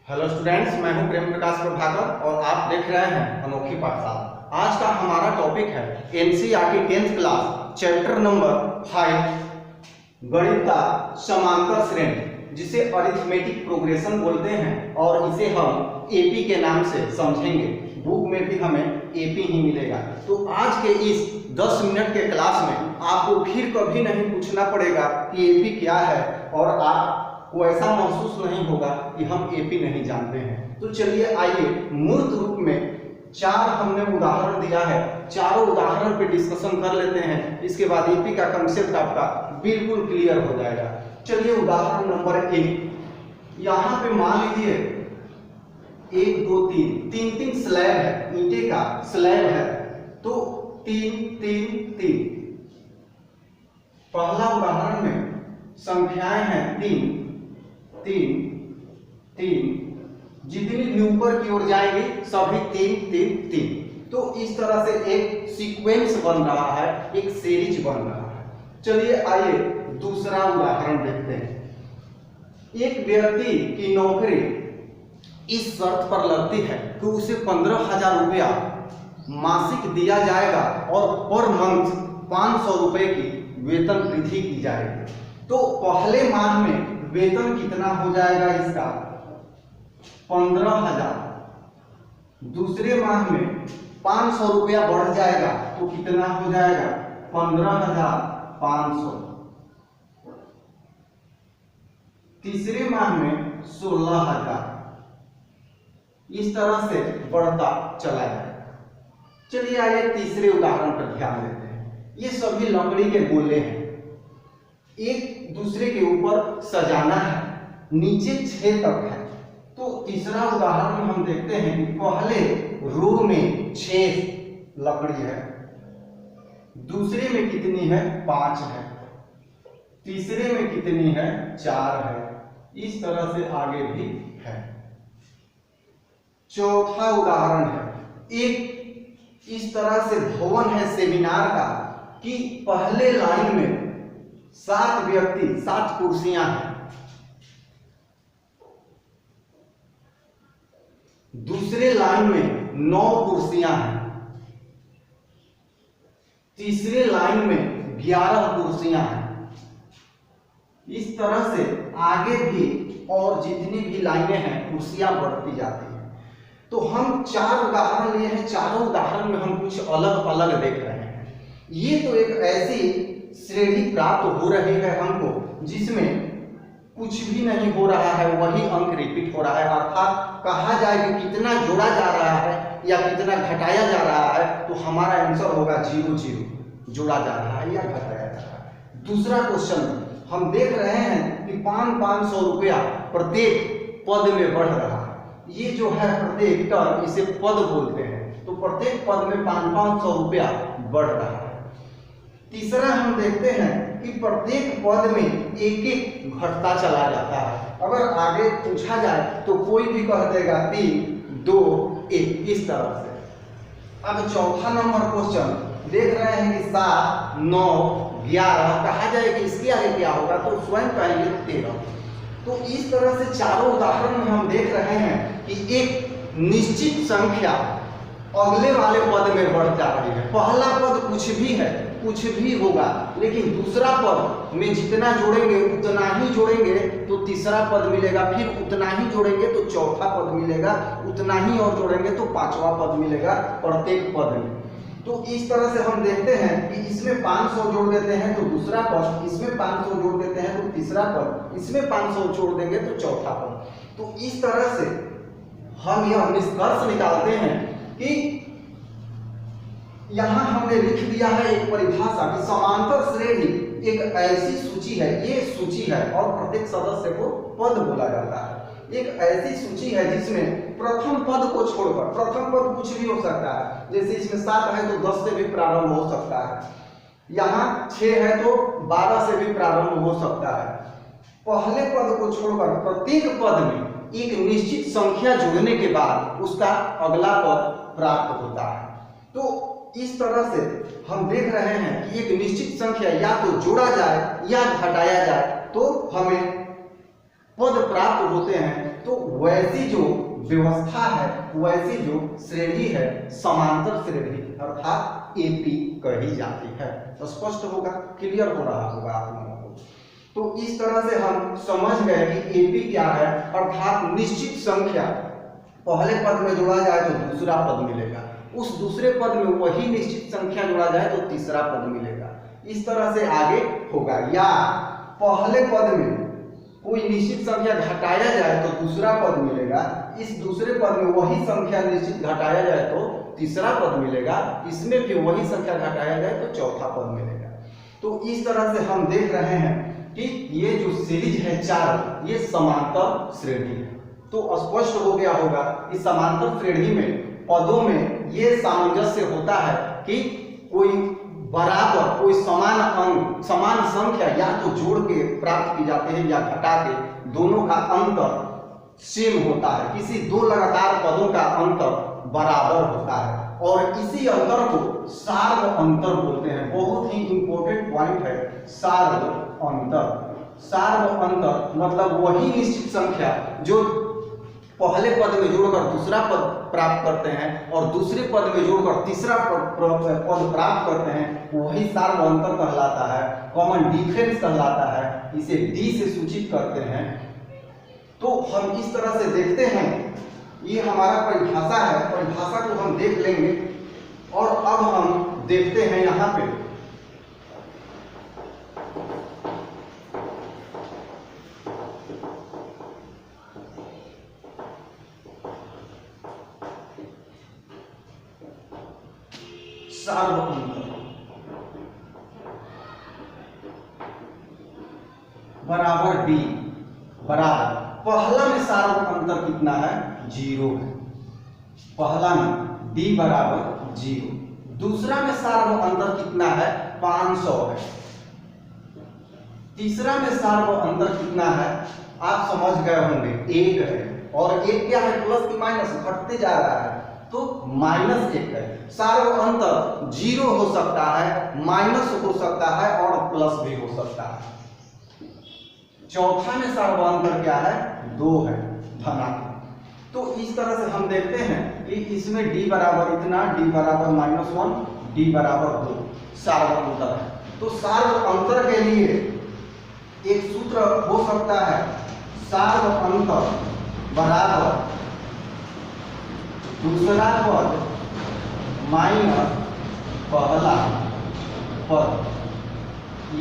Hello students, मैं हूं प्रेम प्रकाश प्रभाकर और आप देख रहे हैं अनोखी पाठशाला। आज का हमारा टॉपिक है NCERT 10th class chapter number 5 गणित का समांतर श्रेणी, जिसे अरिथमेटिक प्रोग्रेशन बोलते हैं और इसे हम एपी के नाम से समझेंगे। बुक में भी हमें एपी ही मिलेगा। तो आज के इस 10 मिनट के क्लास में आपको फिर कभी नहीं पूछना पड़ेगा कि एपी क्या है और आपको ऐसा महसूस नहीं होगा कि हम एपी नहीं जानते हैं। तो चलिए आइए मूर्त रूप में 4 हमने उदाहरण दिया है, चारों उदाहरण पे डिस्कशन कर लेते हैं। इसके बाद एपी का कंसेप्ट आपका बिल्कुल क्लियर हो जाएगा। चलिए उदाहरण नंबर 1, यहाँ पे मान लीजिए 1 2 3 स्लैब है, ईंटे का स्लैब है। तो 3 3 3 पहला उदाहरण में संख्याएं हैं 3 3 3, जितनी भी ऊपर की ओर जाएंगी सभी 3 3 3। तो इस तरह से एक सीक्वेंस बन रहा है, एक सीरीज बन रहा है। चलिए आइए दूसरा उदाहरण देखते हैं। एक व्यक्ति की नौकरी इस शर्त पर लगती है कि उसे 15,000 रुपया मासिक दिया जाएगा और पर मंथ 500 रुपए की वेतन वृद्धि की जाएगी। तो पहले माह में वेतन कितना हो जाएगा इसका? 15,000। दूसरे माह में 500 रुपया बढ़ जाएगा तो कितना हो जाएगा? 15,500। तीसरे माह में 16,000। इस तरह से बढ़ता चला जाएगा। चलिए आइए तीसरे उदाहरण पर ध्यान देते हैं। ये सभी लकड़ी के गोले हैं, एक दूसरे के ऊपर सजाना है, नीचे 6 तक है। तो तीसरा उदाहरण में हम देखते हैं कि पहले रो में 6 लकड़ी है, दूसरे में कितनी है? 5 है, तीसरे में कितनी है? 4 है। इस तरह से आगे भी है। चौथा उदाहरण है, एक इस तरह से भवन है सेमिनार का कि पहले लाइन में 7 व्यक्ति, 7 कुर्सियां हैं, दूसरे लाइन में 9 कुर्सियां हैं, तीसरे लाइन में 11 कुर्सियां हैं। इस तरह से आगे भी और जितनी भी लाइनें हैं कुर्सियां बढ़ती जाती हैं। तो हम 4 उदाहरण लिए हैं, चारों उदाहरण में हम कुछ अलग अलग देख रहे हैं। ये तो एक ऐसी श्रेणी प्राप्त हो रही है हमको जिसमें कुछ भी नहीं हो रहा है, वही अंक रिपीट हो रहा है। अर्थात कहा जाए कि कितना जोड़ा जा रहा है या कितना घटाया जा रहा है, तो हमारा आंसर होगा 0 0। जोड़ा जा रहा है या घटाया जा रहा है। दूसरा क्वेश्चन हम देख रहे हैं कि 500 रुपया प्रत्येक पद में बढ़ रहा है। ये जो है प्रत्येक टर्म, इसे पद बोलते हैं। तो प्रत्येक पद में 500 रुपया बढ़ रहा है। तीसरा हम देखते हैं कि प्रत्येक पद में एक एक घटता चला जाता है। अगर आगे पूछा जाए तो कोई भी कह देगा 3 2 1, इस तरह से। अब चौथा नंबर क्वेश्चन देख रहे हैं कि 7 9 11, कहा जाए कि इसके आगे क्या होगा, तो स्वयं कहेंगे 13। तो इस तरह से चारों उदाहरण में हम देख रहे हैं कि एक निश्चित संख्या अगले वाले पद में बढ़ जा रही है। पहला पद कुछ भी है, कुछ भी होगा, लेकिन दूसरा पद में जितना जोड़ेंगे उतना ही जोड़ेंगे तो तीसरा पद मिलेगा, फिर उतना ही जोड़ेंगे तो चौथा पद मिलेगा, उतना ही और जोड़ेंगे तो 5वां पद मिलेगा प्रत्येक पद में। तो इस तरह से हम देखते हैं कि इसमें 500 जोड़ देते हैं तो दूसरा पद, इसमें 500 जोड़ देते हैं तो तीसरा पद, इसमें 500 जोड़ देंगे तो चौथा पद। तो इस तरह से हम यह निष्कर्ष निकालते हैं कि यहां हमने लिख दिया है एक परिभाषा कि समांतर श्रेणी एक ऐसी सूची है, ये सूची है और प्रत्येक सदस्य को पद बोला जाता है। एक ऐसी सूची है जिसमें प्रथम पद को छोड़कर, प्रथम पद कुछ भी हो सकता है, जैसे इसमें 7 है तो 10 से भी प्रारंभ हो सकता है, यहाँ 6 है तो 12 से भी प्रारंभ हो सकता है। पहले पद को छोड़कर प्रत्येक पद में एक निश्चित संख्या जुड़ने के बाद उसका अगला पद प्राप्त होता है। तो इस तरह से हम देख रहे हैं कि एक निश्चित संख्या या तो जोड़ा जाए या घटाया जाए तो हमें पद प्राप्त होते हैं। तो वैसी जो व्यवस्था है, वैसी जो श्रेणी है समांतर श्रेणी अर्थात एपी कही जाती है। तो स्पष्ट होगा, क्लियर हो रहा होगा आप लोगों को। तो इस तरह से हम समझ गए कि एपी क्या है, अर्थात निश्चित संख्या पहले पद में जोड़ा जाए तो दूसरा पद मिलेगा, उस दूसरे पद में वही निश्चित संख्या जोड़ा जाए तो तीसरा पद मिलेगा। इस तरह से आगे होगा। या पहले पद में कोई निश्चित संख्या घटाया जाए तो दूसरा पद मिलेगा, इस दूसरे पद में वही संख्या निश्चित घटाया जाए तो तीसरा पद मिलेगा, इसमें भी वही संख्या घटाया जाए तो चौथा पद मिलेगा। तो इस तरह से हम देख रहे हैं कि ये जो सीरीज है 4, ये समांतर श्रेणी है। तो स्पष्ट हो गया होगा कि समांतर श्रेणी में पदों में ये सामंजस्य होता है कि कोई बराबर, कोई समान अंक, समान संख्या या तो जोड़ के प्राप्त की जाते हैं या घटा के, दोनों का अंतर सेम होता है। किसी दो लगातार पदों का अंतर बराबर होता है और इसी अंतर को सार्व अंतर बोलते हैं। बहुत ही इंपॉर्टेंट पॉइंट है सार्व अंतर। सार्व अंतर मतलब वही निश्चित संख्या जो पहले पद में जोड़कर दूसरा पद प्राप्त करते हैं और दूसरे पद में जोड़कर तीसरा पद प्राप्त करते हैं, वही सार्व अंतर कहलाता है, कॉमन डिफरेंस कहलाता है। इसे डी से सूचित करते हैं। तो हम इस तरह से देखते हैं, ये हमारा परिभाषा है, परिभाषा को हम देख लेंगे। और अब हम देखते हैं यहाँ पे सार्व अंतर बराबर डी बराबर, पहला में सार्व अंतर कितना है, 0 है। पहला में डी बराबर 0। दूसरा में सार्व अंतर कितना है, 500 है। तीसरा में सार्व अंतर कितना है, आप समझ गए होंगे, 1 है। और 1 क्या है, प्लस की माइनस, घटते जा रहा है तो -1 है। सार्व अंतर 0 हो सकता है, माइनस हो सकता है और प्लस भी हो सकता है। चौथा में सार्व अंतर क्या है, 2 है, धनात्मक। तो इस तरह से हम देखते हैं कि इसमें d बराबर इतना, d बराबर -1, d बराबर 2 सार्व अंतर है। तो सार्व अंतर के लिए एक सूत्र हो सकता है, सार्व अंतर बराबर दूसरा पद माइनस पहला पद,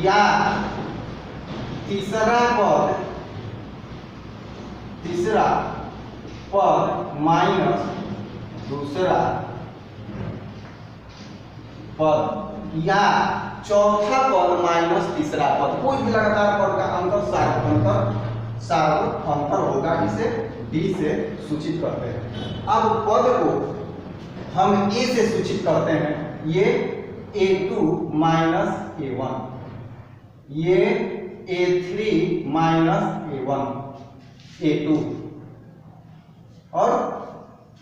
या तीसरा पद माइनस दूसरा पद, या चौथा पद माइनस तीसरा पद। कोई भी लगातार पद का अंतर सार्व अंतर होगा। इसे डी से सूचित करते हैं। अब पद को हम ए से सूचित करते हैं, ये a2 माइनस a1, ये a3 माइनस a1 a2। और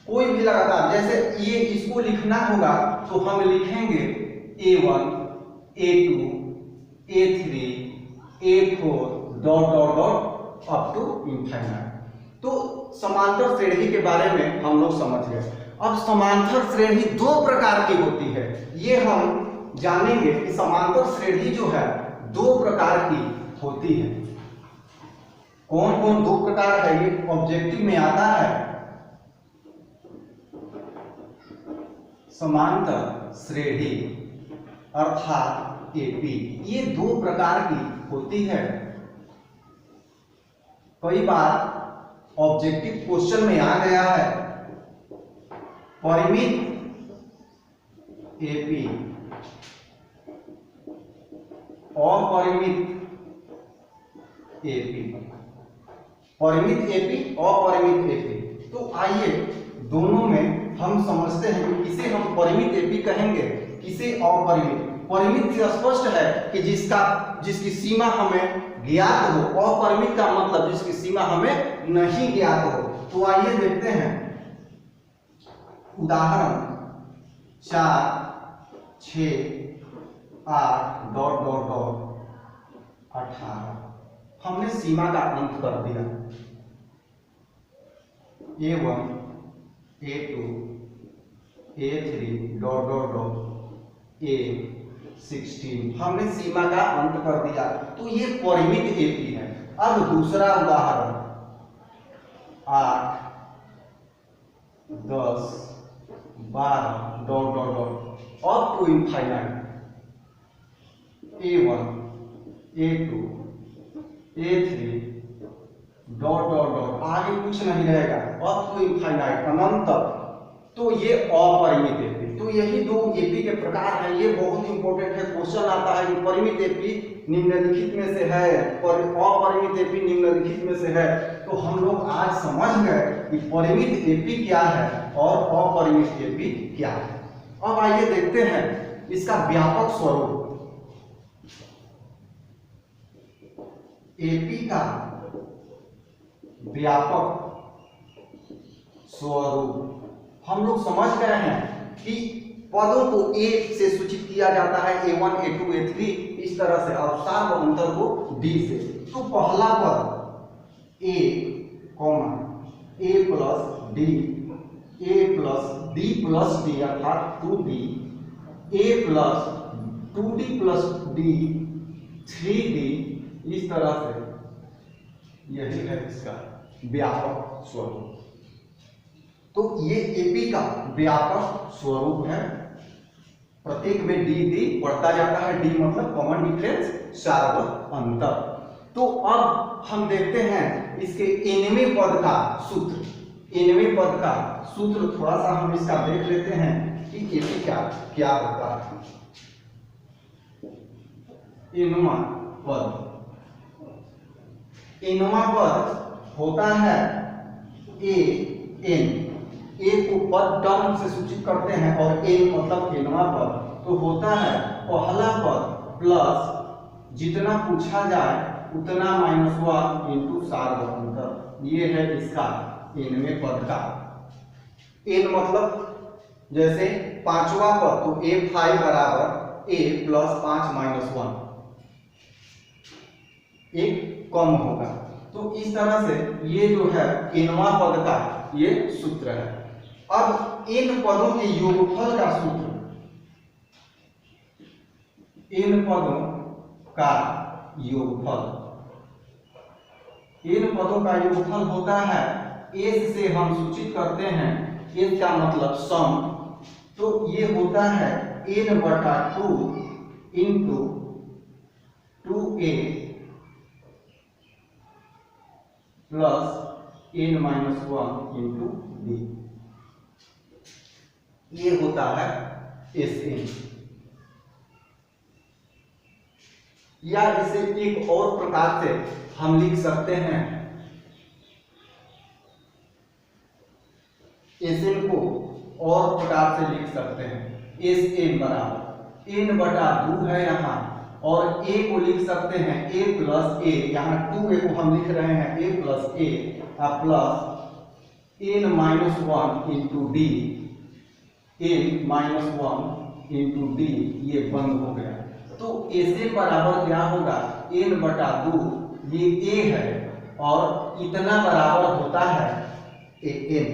कोई भी लगातार, जैसे ये इसको लिखना होगा तो हम लिखेंगे a1 a2 a3 a4 dot dot dot up to infinite. तो समांतर श्रेणी के बारे में हम लोग समझ गए। अब समांतर श्रेणी 2 प्रकार की होती है, ये हम जानेंगे कि समांतर श्रेणी जो है 2 प्रकार की होती है। कौन कौन 2 प्रकार है, ये ऑब्जेक्टिव में आता है। समांतर श्रेणी अर्थात एपी, ये 2 प्रकार की होती है। कई बार ऑब्जेक्टिव क्वेश्चन में आ गया है, परिमित एपी, अपरिमित एपी, परिमित एपी, अपरिमित एपी। तो आइए दोनों में हम समझते हैं कि किसे हम परिमित एपी कहेंगे, किसे अपरिमित। परिमित से स्पष्ट है कि जिसकी सीमा हमें ज्ञात हो, अपरिमित का मतलब जिसकी सीमा हमें नहीं ज्ञात हो। तो आइए देखते हैं उदाहरण 4 6 8 डॉट डॉट डॉट 18। हमने सीमा का अंत कर दिया। A1 A2 A3 dot dot dot A16। हमने सीमा का अंत कर दिया। तो ये परिमित एपी है। अब दूसरा उदाहरण 8 10 12 dot dot dot up to infinite A1 A2 A3 dot dot dot आगे कुछ नहीं रहेगा अप टू इनफाइनाइट अनंत तक। तो ये अपरिमित एपी। तो यही दो एपी के प्रकार हैं। ये बहुत इंपॉर्टेंट है। क्वेश्चन आता है कि परिमित एपी निम्नलिखित में से है और अपरिमित एपी निम्नलिखित में से है। तो हम लोग आज समझ गए कि परिमित एपी क्या है और अपरिमित एपी क्या है। अब आइए देखते हैं इसका व्यापक स्वरूप। एपी का व्यापक स्वरूप हम लोग समझ गए हैं कि पदों को ए से सूचित किया जाता है A1 A2 A3 इस तरह से और सार्व अंतर को D से। तो पहला पद A plus D plus D अर्थात 2D A plus 2D plus D 3D इस तरह से यही है इसका व्यापक स्वरूप। तो ये एपी का व्यापक स्वरूप है। प्रत्येक में डी बढ़ता जाता है। डी मतलब कॉमन डिफरेंस सार्व अंतर। तो अब हम देखते हैं इसके nवें पद का सूत्र। nवें पद का सूत्र थोड़ा सा हम इसका देख लेते हैं कि एपी क्या होता है। nवां पद होता है एन। ए को पद टर्म से सूचित करते हैं और एन मतलब nवां पद। तो होता है पहला पद प्लस जितना पूछा जाए उतना -1 इंटू सार्व अंतर। ये है इसका nवें पद का। n मतलब जैसे पांचवा पद तो A5 बराबर A प्लस 5 -1 एक कम होगा। तो इस तरह से ये जो है nवां पद का ये सूत्र है। अब इन पदों के योगफल का सूत्र। इन पदों का योगफल होता है एस से हम सूचित करते हैं। एस का मतलब सम। तो ये होता है n/2 into 2a plus n-1 into b। ये होता है Sn। या इसे एक और प्रकार से हम लिख सकते हैं। Sn को और प्रकार से लिख सकते हैं। Sn बराबर n/2 है यहाँ और a को लिख सकते हैं a प्लस a। यहाँ 2a को हम लिख रहे हैं a plus a plus n-1 into d। n-1 into d ये बंद हो गया। तो ऐसे बराबर क्या होगा n/2। ये a है और इतना बराबर होता है an।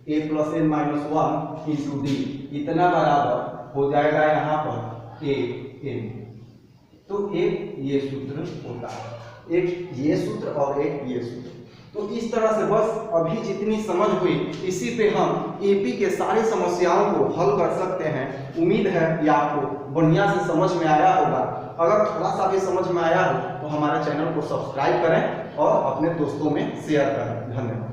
a plus n-1 into d इतना बराबर हो जाएगा यहाँ पर an। तो एक ये सूत्र होता है। एक ये सूत्र और एक ये सूत्र। तो इस तरह से बस अभी जितनी समझ हुई इसी पे हम एपी के सारे समस्याओं को हल कर सकते हैं। उम्मीद है कि आपको बढ़िया से समझ में आया होगा। अगर थोड़ा सा भी समझ में आया हो तो हमारे चैनल को सब्सक्राइब करें और अपने दोस्तों में शेयर करें। धन्यवाद।